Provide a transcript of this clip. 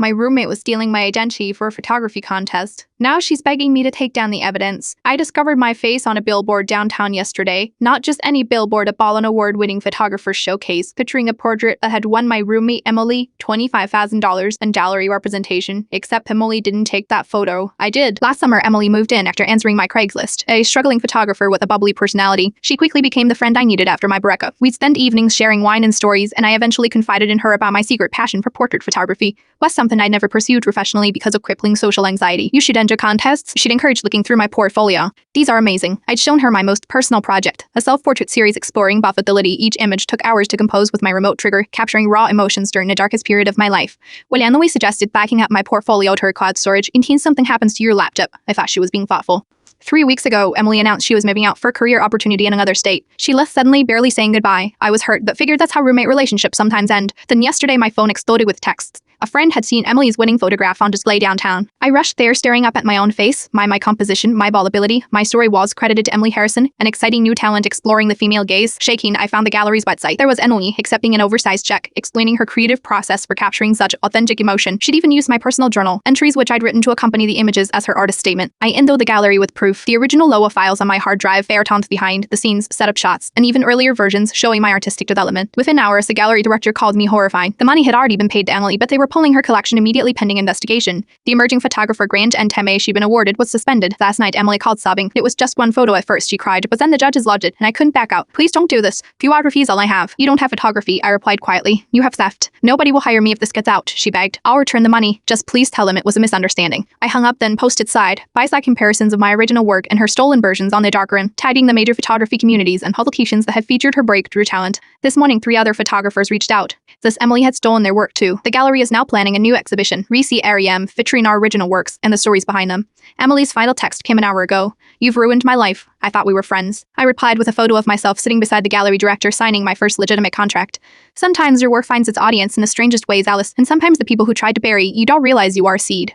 My roommate was stealing my identity for a photography contest. Now she's begging me to take down the evidence. I discovered my face on a billboard downtown yesterday. Not just any billboard, a Ballon Award-winning photographer showcase featuring a portrait that had won my roommate Emily $25,000 in gallery representation, except Emily didn't take that photo. I did. Last summer, Emily moved in after answering my Craigslist. A struggling photographer with a bubbly personality, she quickly became the friend I needed after my breakup. We'd spend evenings sharing wine and stories, and I eventually confided in her about my secret passion for portrait photography. Was something I'd never pursued professionally because of crippling social anxiety. You should enter contests. She'd encouraged looking through my portfolio. These are amazing. I'd shown her my most personal project, a self-portrait series exploring buffability. Each image took hours to compose with my remote trigger, capturing raw emotions during the darkest period of my life. Well, Emily suggested backing up my portfolio to her cloud storage in case something happens to your laptop. I thought she was being thoughtful. 3 weeks ago, Emily announced she was moving out for a career opportunity in another state. She left suddenly, barely saying goodbye. I was hurt, but figured that's how roommate relationships sometimes end. Then yesterday, my phone exploded with texts. A friend had seen Emily's winning photograph on display downtown. I rushed there, staring up at my own face, my composition, my ballability. My story was credited to Emily Harrison, an exciting new talent exploring the female gaze. Shaking, I found the gallery's website. There was Emily, accepting an oversized check, explaining her creative process for capturing such authentic emotion. She'd even used my personal journal, entries which I'd written to accompany the images as her artist statement. I endowed the gallery with proof. The original Loa files on my hard drive, Fairtones behind the scenes, setup shots, and even earlier versions showing my artistic development. Within hours, the gallery director called me horrified. The money had already been paid to Emily, but they were pulling her collection immediately pending investigation. The emerging photographer grant and Teme she'd been awarded was suspended. Last night, Emily called sobbing. It was just one photo at first, she cried, but then the judges loved it, and I couldn't back out. Please don't do this. Photography's all I have. You don't have photography, I replied quietly. You have theft. Nobody will hire me if this gets out, she begged. I'll return the money. Just please tell them it was a misunderstanding. I hung up, then posted side by side comparisons of my original work and her stolen versions on the darkroom, tagging the major photography communities and publications that had featured her breakthrough talent. This morning, 3 other photographers reached out. Thus, Emily had stolen their work too. The gallery is now planning a new exhibition, Risi Ariam, featuring our original works and the stories behind them. Emily's final text came an hour ago. You've ruined my life. I thought we were friends. I replied with a photo of myself sitting beside the gallery director signing my first legitimate contract. Sometimes your work finds its audience in the strangest ways, Alice, and sometimes the people who tried to bury you don't realize you are a seed.